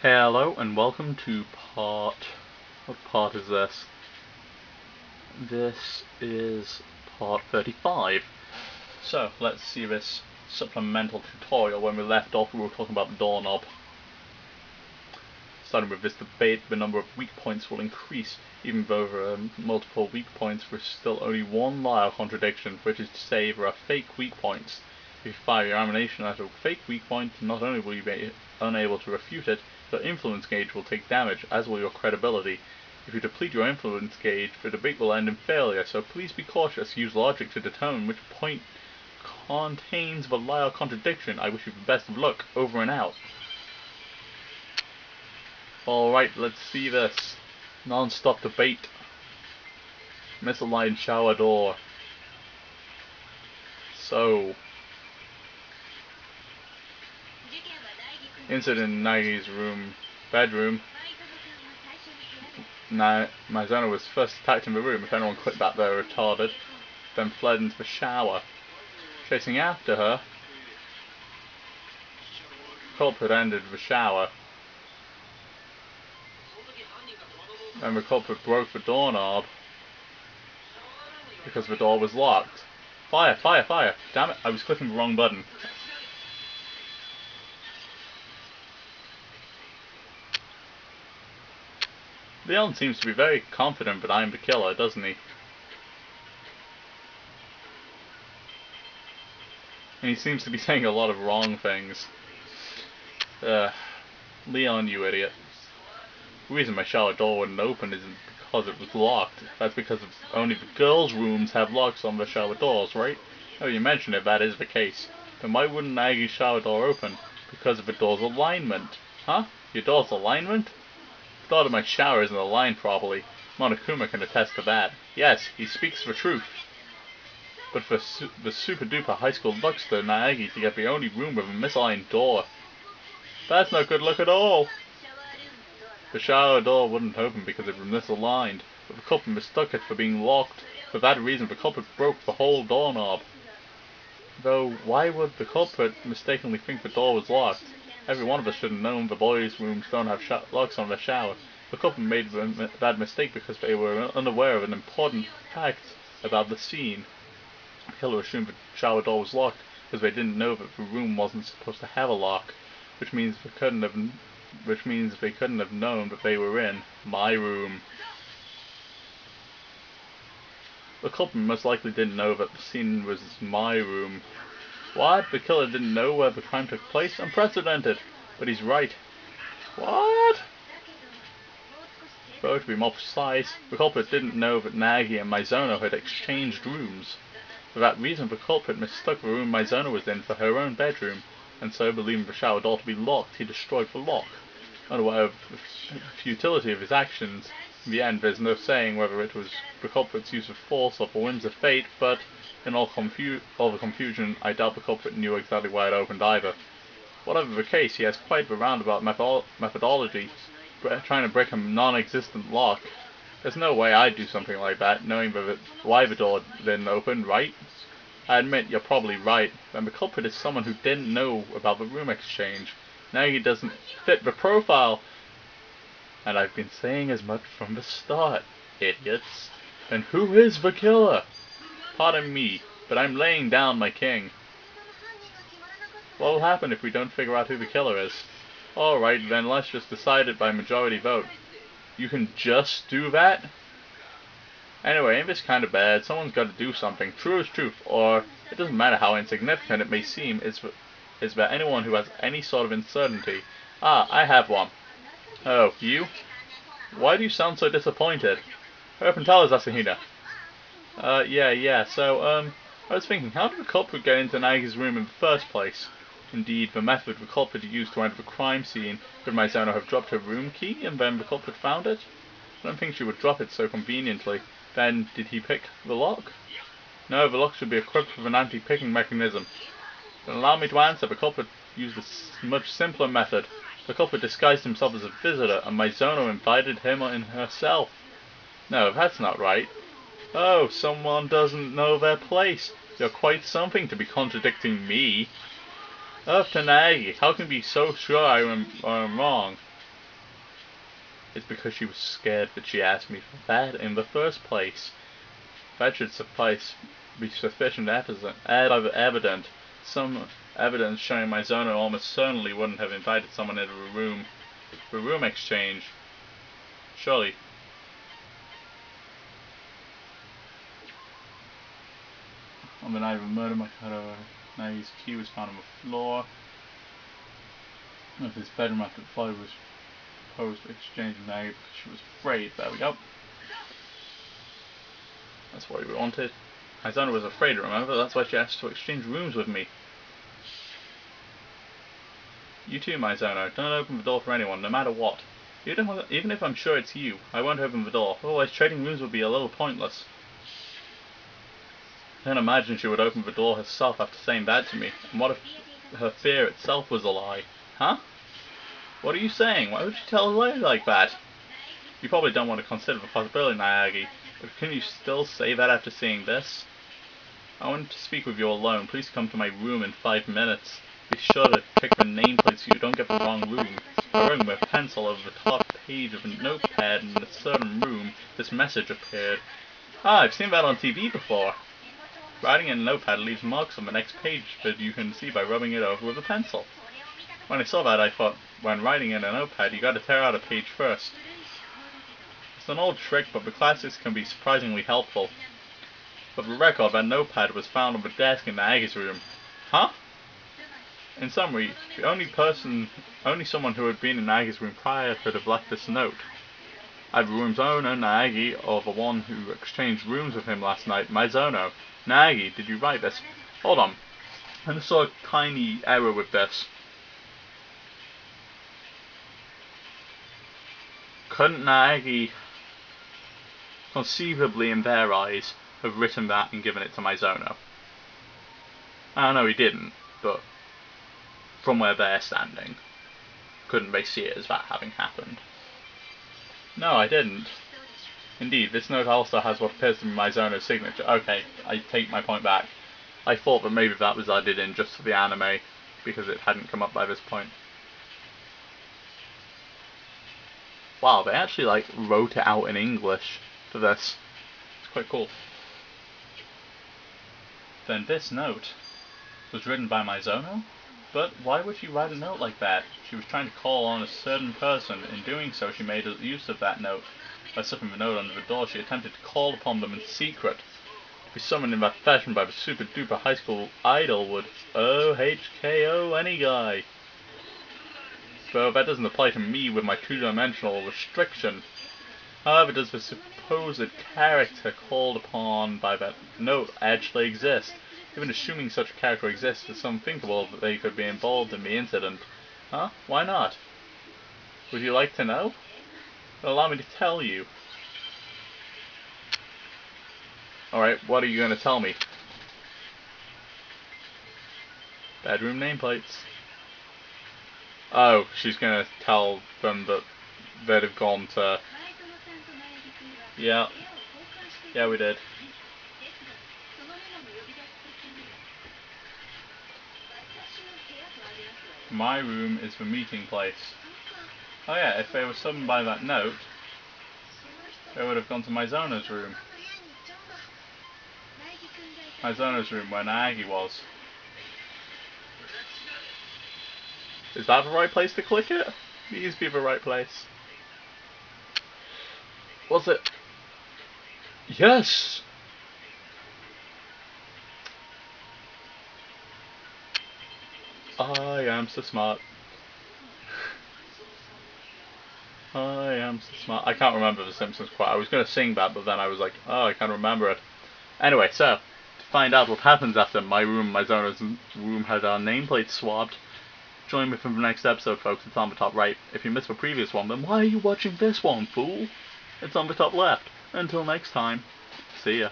Hello and welcome to what part is this? This is part 35. So let's see this supplemental tutorial. When we left off we were talking about the doorknob. Starting with this debate, the number of weak points will increase, even though there are multiple weak points. There's still only one liar contradiction, which is to say there are fake weak points. If you fire your ammunition at a fake weak point, not only will you be unable to refute it, your influence gauge will take damage, as will your credibility. If you deplete your influence gauge, the debate will end in failure, so please be cautious. Use logic to determine which point contains the liar contradiction. I wish you the best of luck. Over and out. Alright, let's see this. Non-stop debate. Misaligned shower door. So, incident in Nagi's bedroom. Maizono was first attacked in the room. If anyone clicked that, they're retarded. Then fled into the shower. Chasing after her, the culprit entered the shower. And the culprit broke the doorknob because the door was locked. Fire, fire, fire! Damn it, I was clicking the wrong button. Leon seems to be very confident that I am the killer, doesn't he? And he seems to be saying a lot of wrong things. Leon, you idiot. The reason my shower door wouldn't open isn't because it was locked. That's because only the girls' rooms have locks on the shower doors, right? Oh, you mentioned it, that is the case. Then why wouldn't Nagi's shower door open? Because of the door's alignment. Huh? Your door's alignment? I thought my shower isn't aligned properly. Monokuma can attest to that. Yes, he speaks the truth. But for the super duper high school luckster Naegi to get the only room with a misaligned door. That's no good luck at all. The shower door wouldn't open because it was misaligned, but the culprit mistook it for being locked. For that reason, the culprit broke the whole doorknob. Though, why would the culprit mistakenly think the door was locked? Every one of us should have known the boys' rooms don't have locks on their shower. The culprit made that mistake because they were unaware of an important fact about the scene. The killer assumed the shower door was locked because they didn't know that the room wasn't supposed to have a lock, which means they couldn't have known that they were in my room. The culprit most likely didn't know that the scene was my room. What? The killer didn't know where the crime took place? Unprecedented! But he's right. What? Though to be more precise, the culprit didn't know that Nagi and Maizono had exchanged rooms. For that reason, the culprit mistook the room Maizono was in for her own bedroom, and so, believing the shower door to be locked, he destroyed the lock. Unaware of the futility of his actions, in the end there's no saying whether it was the culprit's use of force or the whims of fate, but in all the confusion, I doubt the culprit knew exactly why it opened either. Whatever the case, he has quite the roundabout methodology, trying to break a non-existent lock. There's no way I'd do something like that, knowing why the door didn't open, right? I admit you're probably right, and the culprit is someone who didn't know about the room exchange. Now he doesn't fit the profile. And I've been saying as much from the start, idiots. Then who is the killer? Pardon me, but I'm laying down my king. What will happen if we don't figure out who the killer is? Alright, then let's just decide it by majority vote. You can just do that? Anyway, ain't this kinda bad? Someone's gotta do something. True is truth, or it doesn't matter how insignificant it may seem, is there anyone who has any sort of uncertainty? Ah, I have one. Oh, you? Why do you sound so disappointed? Hurry up and tell us, Asahina. Yeah, so, I was thinking, how did the culprit get into Nagi's room in the first place? Indeed, the method the culprit used to enter the crime scene, could Maizono have dropped her room key and then the culprit found it? I don't think she would drop it so conveniently. Then, did he pick the lock? No, the lock should be equipped with an anti-picking mechanism. Then allow me to answer, the culprit used a much simpler method. The culprit disguised himself as a visitor, and Maizono invited him in herself. No, that's not right. Oh, someone doesn't know their place. You're quite something to be contradicting me. Oh, Tanagi, how can you be so sure I'm wrong? It's because she was scared that she asked me for that in the first place. That should be sufficient evidence. Some evidence showing my Zono almost certainly wouldn't have invited someone into a room for room exchange. Surely. On the night of a murder, Maggie's key was found on the floor of his bedroom after the father was proposed to exchange with Maggie because she was afraid. There we go. That's what we wanted. Izana was afraid, remember? That's why she asked to exchange rooms with me. You too, Mizono. Don't open the door for anyone, no matter what. Even if I'm sure it's you, I won't open the door. Otherwise, trading rooms would be a little pointless. I can't imagine she would open the door herself after saying that to me. And what if her fear itself was a lie? Huh? What are you saying? Why would you tell a lie like that? You probably don't want to consider the possibility, Naegi, but can you still say that after seeing this? I want to speak with you alone. Please come to my room in 5 minutes. Be sure to check the nameplate so you don't get the wrong room. By writing with a pencil over the top page of a notepad in a certain room, this message appeared. Ah, I've seen that on TV before. Writing in a notepad leaves marks on the next page that you can see by rubbing it over with a pencil. When I saw that, I thought, when writing in a notepad, you gotta tear out a page first. It's an old trick, but the classics can be surprisingly helpful. For the record, that notepad was found on the desk in Naegi's room. Huh? In summary, the only someone who had been in Naegi's room prior could have left this note. Either the room's owner, Naegi, or the one who exchanged rooms with him last night, Mizono. Naegi, did you write this? Hold on. I just saw a tiny error with this. Couldn't Naegi conceivably, in their eyes, have written that and given it to Mizono? I know he didn't, but from where they're standing, couldn't they see it as that having happened? No, I didn't. Indeed, this note also has what appears to be Mizono's signature. Okay, I take my point back. I thought that maybe that was added in just for the anime, because it hadn't come up by this point. Wow, they actually wrote it out in English for this. It's quite cool. Then this note was written by Mizono? But why would she write a note like that? She was trying to call on a certain person. In doing so, she made use of that note. By slipping the note under the door, she attempted to call upon them in secret. To be summoned in that fashion by the super-duper high school idol would OHKO any guy. Though that doesn't apply to me with my two-dimensional restriction. However, does the supposed character called upon by that note actually exist? Even assuming such a character exists, it's unthinkable that they could be involved in the incident. Huh? Why not? Would you like to know? Well, allow me to tell you. Alright, what are you going to tell me? Bedroom nameplates. Oh, she's going to tell them that they'd have gone to... Yeah. Yeah, we did. My room is the meeting place. Oh yeah, if they were summoned by that note, they would have gone to Mizono's room. Mizono's room, where Naegi was. Is that the right place to click it? Please be the right place. Was it? Yes! I am so smart. I am so smart. I can't remember the Simpsons quote. I was going to sing that, but then I was like, oh, I can't remember it. Anyway, so, to find out what happens after my room, Mizono's room, had our nameplate swapped, join me for the next episode, folks. It's on the top right. If you missed the previous one, then why are you watching this one, fool? It's on the top left. Until next time, see ya.